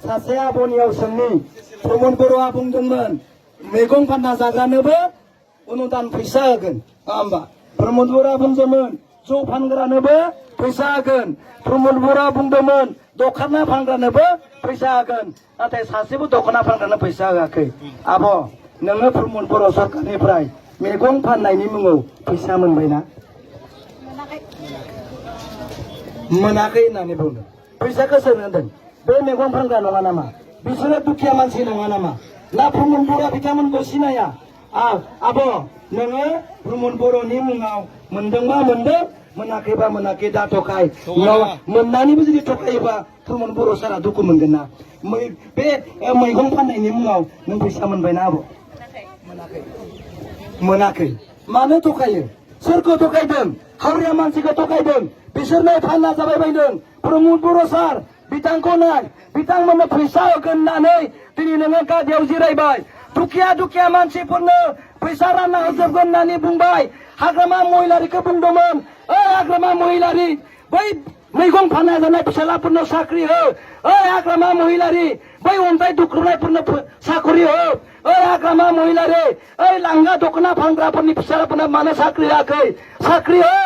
सासे आब'नियाव सोंनि प्रमद बर'आ बुंदोंमोन मैगं फानना जाग्रानोबो अनुदान फैसा होगोन नङा होमबा प्रमद बर'आ बुंदोंमोन जौ फानग्रानोबो फैसा होगोन प्रमद बर'आ बुंदोंमोन दखना फानग्रानोबो फैसा होगोन नाथाय सासेबो दखना फानग्रानो फैसा होआखै आब' नोङो प्रमद बर' सरकारनिफ्राय मैगं फाननायनि मुङाव फैसा मोनबायना मोनाखै होननानै बुंदों फैसाखौ सोर होदों बे मैगं फानग्रा नङा नामा बिसोरो दुखिया मानसि नङा नामा ना प्रमद बर'आ बिथांमोनखौ सिनाया आब' नोङो प्रमद बर'नि मुङाव मोनदोंबा मोनदों मोनाखैबा मोनाखै दा थखाय मोननानैबो जुदि थखायोबा प्रमद बर' सारा दुखु मोनगोन ना बे मैगं फाननायनि मुङाव नों फैसा मोनबायना आब' मोनाखै मानो थखायो सोरखौ थखायदों हावरिया मानसिखौ थखायदों बिसोरनो फानना जाबाय बायदों प्रमद बर' सार बिथांखौ नाय बिथांमोननो फैसा होगोन होननानै दिनै नोङो गादियाव जिरायबाय दुखिया मानसिफोरनो फैसा रानना होजोबगोन होननानै बुंबाय हाग्रामा महिलारिखौ बुंदोंमोन ओइ हाग्रामा महिलारि बै मैगं फानना जानाय फिसालाफोरनो साख्रि हो ओइ हाग्रामा महिलारि बै अन्थाइ दुख्रुनायफोरनो साख्रि हो ओइ हाग्रामा महिलारि ओइ लांगा दखना फानग्राफोरनि फिसालाफोरनो मानो साख्रि होआखै साख्रि हो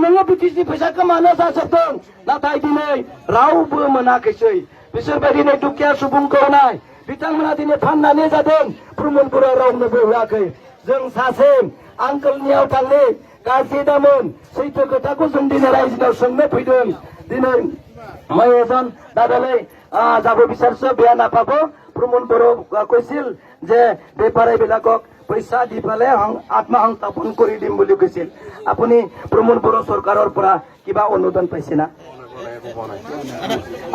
नोङो बिटिसि फैसाखौ मानो जाजोबदों नाथाय दिनै रावबो मोनाखैसै बिसोरबायदि दुखिया सुबुंखौ नाय बिथांमोना दिनै फाननानै जादों प्रमद बर'आ रावनोबो होआखै जों सासे आंकोलनियाव थांनो गाज्रि दामोन सैथो खोथाखौ जों दिनै रायजोआव सोंनो फैदों दिनै मैं एजन दादालै যাব বিচাৰিছো বেয়া নাপাব প্ৰমদ বড়ো কৈছিল যে বেপাৰীবিলাকক পইচা দি পেলাই আত্মসংস্থাপন কৰি দিম বুলি কৈছিল আপুনি প্ৰমদ বড়ো চৰকাৰৰ পৰা কিবা অনুদান পাইছে না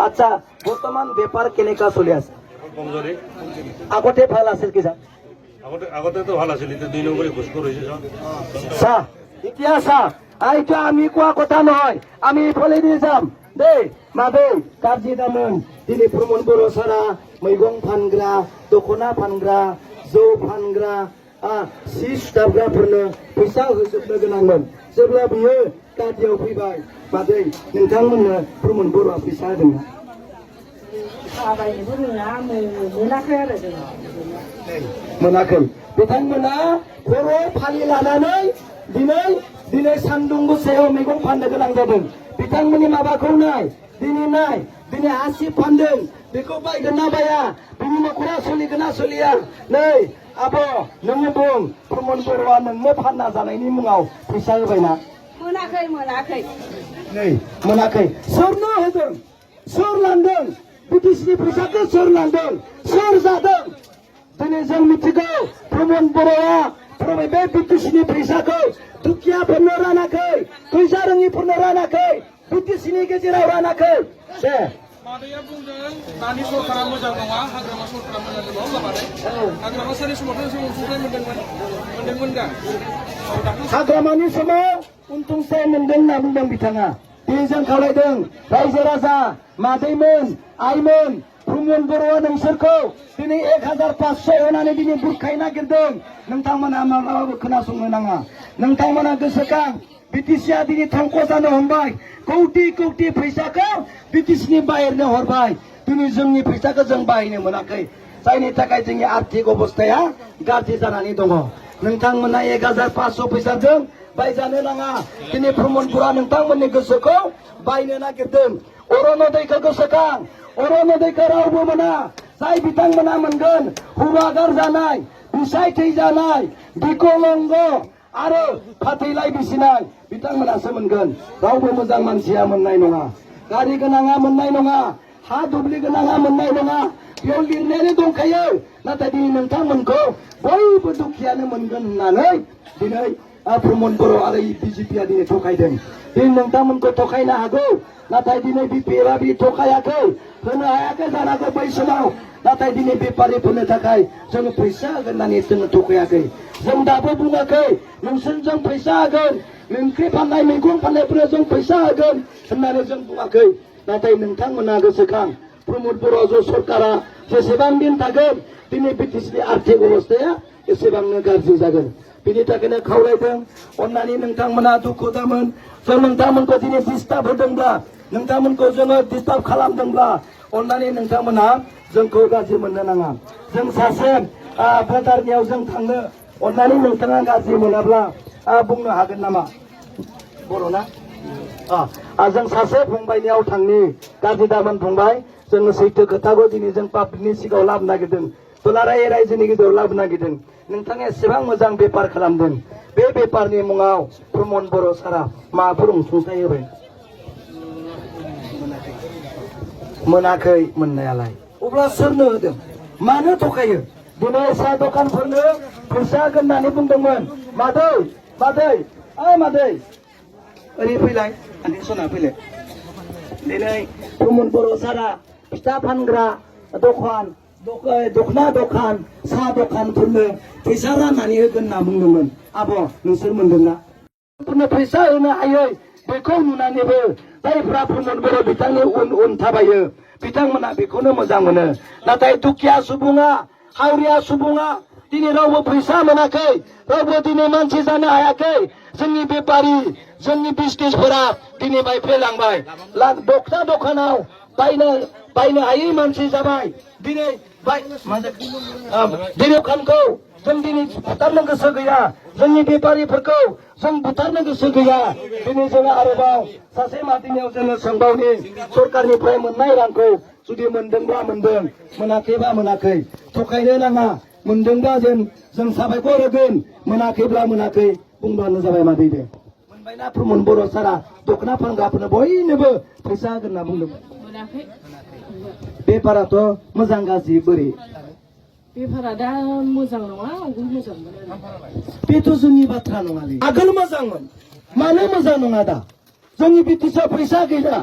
আচ্ছা বৰ্তমান বেপাৰ কেনেকা চলি আছে আগতে ভাল আছিল কি আগতেতো ভাল আছিল এতিয়া 2 নম্বৰী ঘুষখোৰ হৈছে চাহ এতিয়া চাহ এইটো আমি কোৱা কথা নহয় আমি এইফালে দি যাম দেই মাदै गाज्रि दामोन दिनै प्रमद बर' सारा मैगं फानग्रा दखना फानग्रा जौ फानग्रा सि सुथाबग्राफोरनो फैसा होजोबनो गोनांमोन जेब्ला बियो गादियाव फैबाय मादै नोंथांमोननो प्रमद बर'आ फैसा होदोंना मोनाखै बिथांमोना खर' फालि लानानै दिनै सान्दुं गोसायाव मैगं फाननो गोनां जादों बिथांमोननि माबाखौ नाय दिनै हासिब फानदों बेखौ बायगोन ना बाया बिनि न'खरा सोलिगोन ना सोलिया नै आब' नोङो बुं प्रमद बर'आ नोंनो फानना जानायनि मुङाव फैसा होबायना मोनाखै नै मोनाखै सोरनो होदों सोर लांदों बिटिसिनि फैसाखौ सोर लांदों सोर जादों दिनै जों मिथिगौ प्रमद बर'आ बे बिटिसिनि फैसाखौ दुखियाफोरनो रानाखै फैसा रोङिफोरनो रानाखै बिटिसिनि गेजेराव रानाखै दे मादैया बुंदों दानि सरकारा मोजां नङा हाग्रामा सरकारा मोजां नङा होमबा मादै हाग्रामा सारि समावथ' जों अनसुंथाइ मोनदोंमोन दा हाग्रामानि समाव अनसुंथाइ मोनदों होनना बुंदों बिथाङा दिनै जों खावलायदों रायजो राजा मादैमोन आइमोन प्रमद बर'आ नोंसोरखौ दिनै 1500 होनानै दिनै बुरखाय नागिरदों नोंथांमोना माब्लाबाबो खोनासंनो नाङा नोंथांमोना गोसोखां बिटिसिआ दिनै धंख जानो हमबाय कौटि फैसाखौ बिटिसिनि बाहेरनो हरबाय दिनै जोंनि फैसाखौ जों बाहायनो मोनाखै जायनि थाखाय जोंनि आर्थिक अबस्थाया गाज्रि जानानै दङ नोंथांमोना 1500 फैसाजों बायजानो नाङा दिनै प्रमद बर'आ नोंथांमोननि गोसोखौ बायनो नागिरदों अरुणोदयखौ गोसोखां अरुणोदयखौ रावबो मोना जाय बिथांमोना मोनगोन हौवा गारजानाय फिसाय थैजानाय बिकलंग आरो फाथैलाय बिसिनाय बिथांमोनासो मोनगोन रावबो मोजां मानसिया मोननाय नङा गारि गोनाङा मोननाय नङा हा दुब्लि गोनाङा मोननाय नङा बेयाव लिरनायानो दंखायो नाथाय दिनै नोंथांमोनखौ बयबो दुखियानो मोनगोन होननानै दिनै प्रमद बर' आरो बिजेपिआ दिनै थखायदों दिनै नोंथांमोनखौ थखायनो हागौ नाथाय दिनै बिपिएलआ बि थखायाखै होनो हायाखै जानांगौ बै समाव नाथाय दिनै बेपारिफोरनो थाखाय जोङो फैसा होगोन होननानै जोङो थखायाखै जों दाबो बुङाखै नोंसोरजों फैसा होगोन ओंख्रि फाननाय मैगं फाननायफोरनो जों फैसा होगोन होननानै जों बुङाखै नाथाय नोंथांमोना गोसोखां प्रमद बर' ज' सरकारा जेसेबां दिन थागोन दिनै बिटिसिनि आर्थिक अबस्थाया एसेबांनो गाज्रि जागोन बिनि थाखायनो खावलायदों अन्नानै नोंथांमोना दुखु दामोन जों नोंथांमोनखौ दिनै डिस्टार्ब होदोंब्ला नोंथांमोनखौ जोङो डिस्टार्ब खालामदोंब्ला अन्नानै नोंथांमोना जोंखौ गाज्रि मोननो नाङा जों सासे बाजारनियाव जों थांनो अन्नानै नोंथाङा गाज्रि मोनाब्ला बुंनो हागोन नामा बर'ना जों सासे फंबायनियाव थांनि गाज्रि दामोन फंबाय जोङो सैथो खोथाखौ दिनै जों पाब्लिकनि सिगाङाव लाबोनो नागिरदों दुलाराय रायजोनि गेजेराव लाबोनो नागिरदों नोंथाङा एसेबां मोजां बेफार खालामदों बे बेफारनि मुङाव प्रमद बर' सारा माबाफोर अनसुंथाइ होबाय मोनाखै मोननायालाय अब्ला सोरनो होदों मानो थगायो दिनै साहा दखानफोरनो फैसा होगोन होननानै बुंदोंमोन मादै मादै मादै ओरै फैलाय आंनि सना फैलाय दिनै प्रमद बर' सारा फिथा फानग्रा दखान दखना दखान साहा दखानफोरनो फैसा राननानै होगोन होनना बुंदोंमोन आब' नोंसोर मोनदोंना फैसा होनो हायै बेखौ नुनानैबो जायफ्रा प्रमद बर' बिथांनि उन थाबायो बिथांमोना बेखौनो मोजां मोनो नाथाय दुखिया सुबुङा हावरिया सुबुङा दिनै रावबो फैसा मोनाखै रावबो दिनै मानसि जानो हायाखै जोंनि बेपारि जोंनि बिजनेसफोरा दिनै बायफ्लेलांबाय दखना दखानाव बायनो हायै मानसि जाबाय दिनै दखानखौ जों दिनै बुथारनो गोसो गैया जोंनि बेपारिफोरखौ जों बुथारनो गोसो गैया दिनै जोङो आरोबाव सासे मादिनियाव जोङो सोंबावनि सरकारनिफ्राय मोननाय रांखौ जुदि मोनदोंबा मोनदों मोनाखैबा मोनाखै थगायनो नाङा मोनदोंबा जों साबायखर होगोन मोनाखैब्ला मोनाखै बुंबानो जाबाय मादै दे मोनबायना प्रमद बर' सारा दखना फानग्राफोरनो बयनोबो फैसा होगोन होनना बुंदोंमोन बेफाराथ' मोजां गाज्रि बोरै बेफारा दा मोजां नङा आगोल मोजां बेथ' जोंनि बाथ्रा नङालै आगोल मोजांमोन मानो मोजां नङा दा जोंनि बिटिसिआव फैसा गैला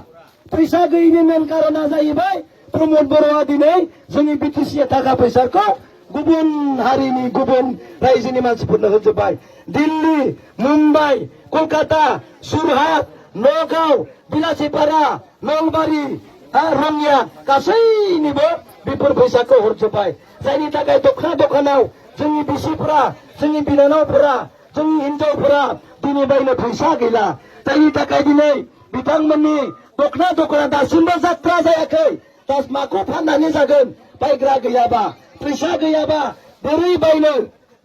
फैसा गैयैनि मेन कारना जाहैबाय प्रमद बर'आ दिनै जोंनि बिटिसि थाखा फैसाखौ गुबुन हारिनि गुबुन रायजोनि मानसिफोरनो होजोब्बाय दिल्ली मुम्बाइ कलकाता सुरहाट नगाव बिलासिपारा नलबारि रङिया गासैनिबो बेफोर फैसाखौ हरजोब्बाय जायनि थाखाय दखना दखानाव जोंनि बिसिफोरा जोंनि बिनानावफोरा जोंनि हिनजावफोरा दिनै बायनो फैसा गैला जायनि थाखाय दिनै बिथांमोननि दखना दखाना दासिमबो जात्रा जायाखै दा माखौ फाननानै जागोन बायग्रा गैयाबा फैसा गैयाबा बोरै बायनो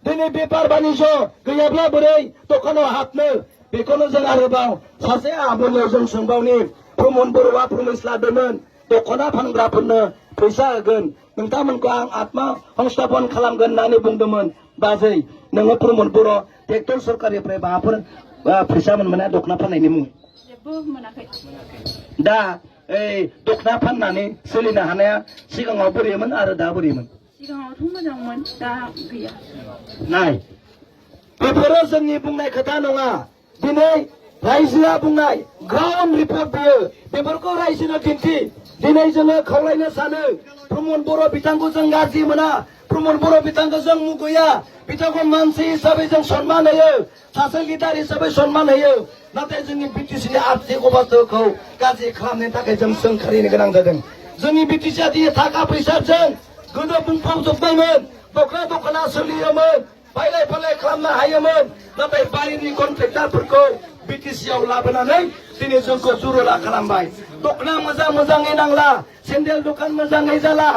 दिनै बेफार बानिज्य गैयाब्ला बोरै दखानाव हाबनो बेखौनो जों आरोबाव सासे आब'नियाव जों सोंबावनि प्रमद बर'आ प्रमिस लादोंमोन दखना फानग्राफोरनो फैसा होगोन नोंथांमोनखौ आं आत्मा संस्थापन खालामगोन होननानै बुंदोंमोन बाजै नोङो प्रमद बर' ट्रेक्टर सरकारनिफ्राय माबाफोर फैसा मोनना दखना फाननायनि मुङै जेबो मोनाखै दा दखना फाननानै सोलिनो हानाया सिगाङाव बोरैमोन आरो दा बोरैमोन सिगाङावथ' मोजांमोन दा गैया नाय बेफोरो जोंनि बुंनाय खोथा नङा दिनै रायजोआ बुंनाय ग्राउन्ड रिपर्ट बियो बेफोरखौ रायजोनो दिन्थि दिनै जोङो खावलायनो सानो प्रमद बर' बिथांखौ जों गाज्रि मोना प्रमद बर' बिथांखौ जों मुगैया बिथांखौ मानसि हिसाबै जों सन्मान होयो सासे लिडार हिसाबै सन्मान होयो नाथाय जोंनि बिटिसिनि आर्थिक अबस्थाखौ गाज्रि खालामनो थाखाय जों सोंखारिनो गोनां जादों जोंनि बिटिसिआ दिनै थाखा फैसाजों गोदो बुंफबजोबनायमोन दखना सोलियोमोन बायलाय फायलाय खालामनो हायोमोन नाथाय बाहेरनि कन्ट्रेक्टारफोरखौ बिटिसिआव लाबोनानै दिनै जोंखौ जुरुला खालामबाय दखना मोजाङै नांला सेन्देल दखान मोजाङै जाला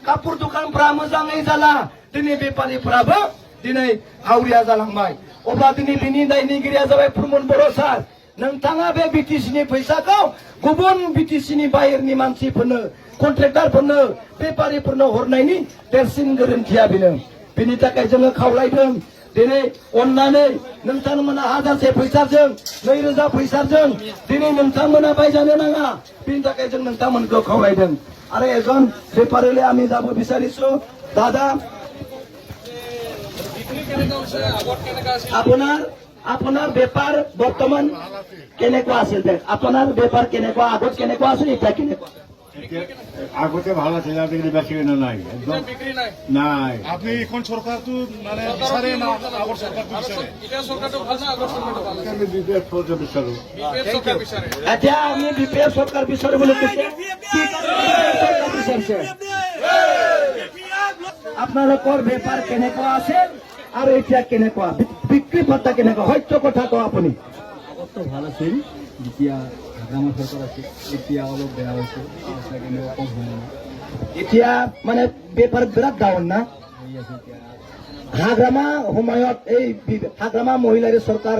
कापुर दखानफ्रा मोजाङै जाला दिनै बेपारिफ्राबो दिनै हावरिया जालांबाय अब्ला दिनै बिनि दायनिगिरिया जाबाय प्रमद बर' सार नोंथाङा बे बिटिसिनि फैसाखौ गुबुन बिटिसिनि बाहेरनि मानसिफोरनो कन्ट्रेक्टारफोरनो बेपारिफोरनो हरनायनि देरसिन गोरोन्थिया बेनो बेनि थाखाय जोङो खावलायदों दिनै अननानै नोंथांमोना हाजारसे फैसाजों 2000 फैसाजों दिनै नोंथांमोना बायजानो नाङा बेनि थाखाय जों नोंथांमोनखौ खावलायदों आरो এজন বেপাৰীলৈ আমি যাব বিচাৰিছো দাদা আপোনাৰ বেপাৰ বৰ্তমান কেনেকুৱা আছিল আপোনাৰ বেপাৰ কেনেকুৱা আগত কেনেকুৱা আছিল এতিয়া কেনেকুৱা আগতে ভালো ছিল বিক্রি বেশি নাই একদম নাই আপনি এখন সরকারটো মানে বিচারে না আগর সরকারটো বিচারে এতিয়া সরকারটো ভাল না আগৰ সরকারটো ভাল আমি বিপের ফটো বিচাৰো বিপের সরকার বিচারে এতিয়া আমি বিপিএফ চৰকাৰ বিচাৰিবলৈ কৈছে কি চৰকাৰ বিচাৰিছে আপোনালোকৰ বেপাৰ কেনেকুৱা আছে আৰু এতিয়া কেনেকুৱা বিক্ৰী পত্তা কেনেকুৱা সত্য কথা কওঁ আপুনি আগততো ভাল আছিল যেতিয়া হাগ্ৰামা চৰকাৰ আছিল এতিয়া অলপ বেয়া হৈছে কিন্তু কম হোৱা নাই এতিয়া মানে বেপাৰ বিৰাট ডাউন না হৈ আছে এতিয়া হাগ্ৰামা সময়ত এই হাগ্ৰামা মহিলাৰী চৰকাৰ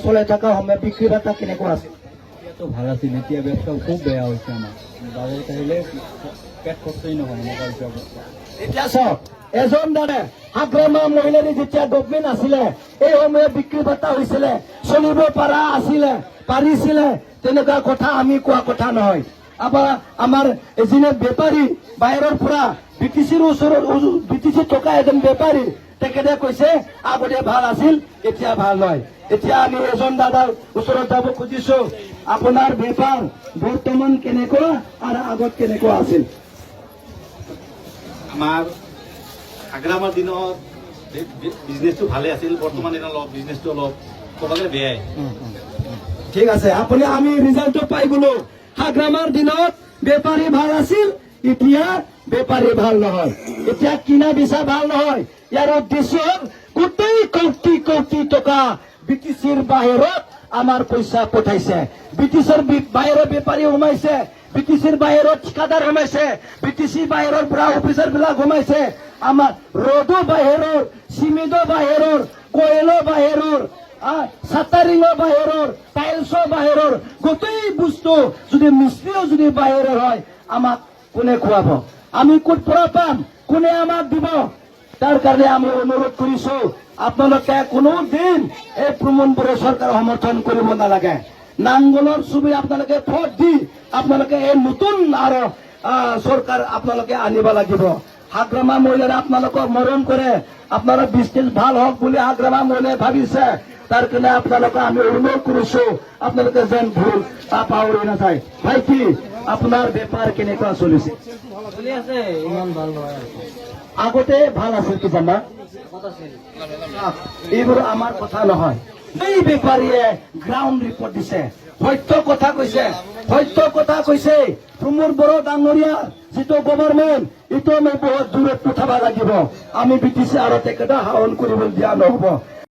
চলাই থকা সময়ত বিক্ৰী বাৰ্তা কেনেকুৱা আছিল? এতিয়াতো ভাল আছিল এতিয়া ব্যৱসায় খুব বেয়া হৈছে আমাৰ বাজাৰত আহিলে পেট খৰচই নহয় এনেকুৱা হৈছে অৱস্থা এতিয়া চাওক এজন দাদা হাগ্ৰামা মহিলাৰী যেতিয়া গভমেণ্ট আছিলে এই সময়ত বিক্ৰী বাৰ্তা হৈছিলে চলিব পৰা আছিলে পাৰিছিলে তেনেকুৱা কথা আমি কোৱা কথা নহয়। আমাৰ যিনে বেপাৰী বাহিৰৰ পৰা বিটিচিৰ ওচৰত বিটিচি থকা এজন বেপাৰী তেখেতে কৈছে আগতে ভাল আছিল এতিয়া ভাল নহয়। এতিয়া আমি এজন দাদাৰ ওচৰত যাব খুজিছো আপোনাৰ বেপাৰ বৰ্তমান কেনেকুৱা আৰু আগত কেনেকুৱা আছিল? আমাৰ হাগ্ৰামাৰ দিনত বিজনেছটো ভালে আছিল বৰ্তমান দিনত অলপ বিজনেছটো অলপ ক'ব গ'লে বেয়াই ঠিক আছে আপুনি আমি ৰিজাল্টটো পাই গলো হাগ্ৰামাৰ দিনত বেপাৰী ভাল আছিল এতিয়া বেপাৰী ভাল নহয় এতিয়া কিনা বেচা ভাল নহয় ইয়াৰ উদ্দেশ্য গোটেই কোটি কোটি টকা বিটিচিৰ বাহিৰত আমাৰ পইচা পঠাইছে বিটিচিৰ বাহিৰৰ বেপাৰী সোমাইছে বিটিচিৰ বাহিৰত ঠিকাদাৰ সোমাইছে বিটিচি বাহিৰৰ পৰা অফিচাৰ বিলাক সোমাইছে আমাৰ ৰডো বাহিৰৰ চিমেণ্টো বাহিৰৰ কয়লো বাহিৰৰ চাটাৰিঙৰ বাহিৰৰ টাইলছৰ বাহিৰৰ গোটেই বস্তু যদি মিস্ত্ৰীও যদি বাহিৰৰ হয় আমাক কোনে খুৱাব আমি ক'ত পৰা পাম কোনে আমাক দিব তাৰ কাৰণে আমি অনুৰোধ কৰিছো আপোনালোকে কোনো দিন এই প্ৰমোদ বড়ো চৰকাৰক সমৰ্থন কৰিব নালাগে নাংগলৰ ছবি আপোনালোকে ভোট দি আপোনালোকে এই নতুন আৰু চৰকাৰ আপোনালোকে আনিব লাগিব হাগ্ৰামা মহিলাৰে আপোনালোকক মৰম কৰে আপোনালোকৰ বিজনেছ ভাল হওক বুলি হাগ্ৰামা মহিলাই ভাবিছে তাৰ কাৰণে আপোনালোকে আমি অনুৰোধ কৰিছো আপোনালোকে যেন ভুল পাহৰি নাযায় ভাইটি আপোনাৰ বেপাৰ কেনেকুৱা চলিছে? চলি আছে ইমান ভাল নহয় আগতে ভাল আছিল কি জানা এইবোৰ আমাৰ কথা নহয় এই বেপাৰীয়ে গ্ৰাউণ্ড ৰিপৰ্ট দিছে সত্য কথা কৈছে প্ৰমোদ বড়ো ডাঙৰীয়া যিটো গভৰ্ণমেণ্ট এইটো আমি বহুত দূৰত পঠাব লাগিব আমি বিটিচি আৰু তেখেতক শাসন কৰিবলৈ দিয়া নহব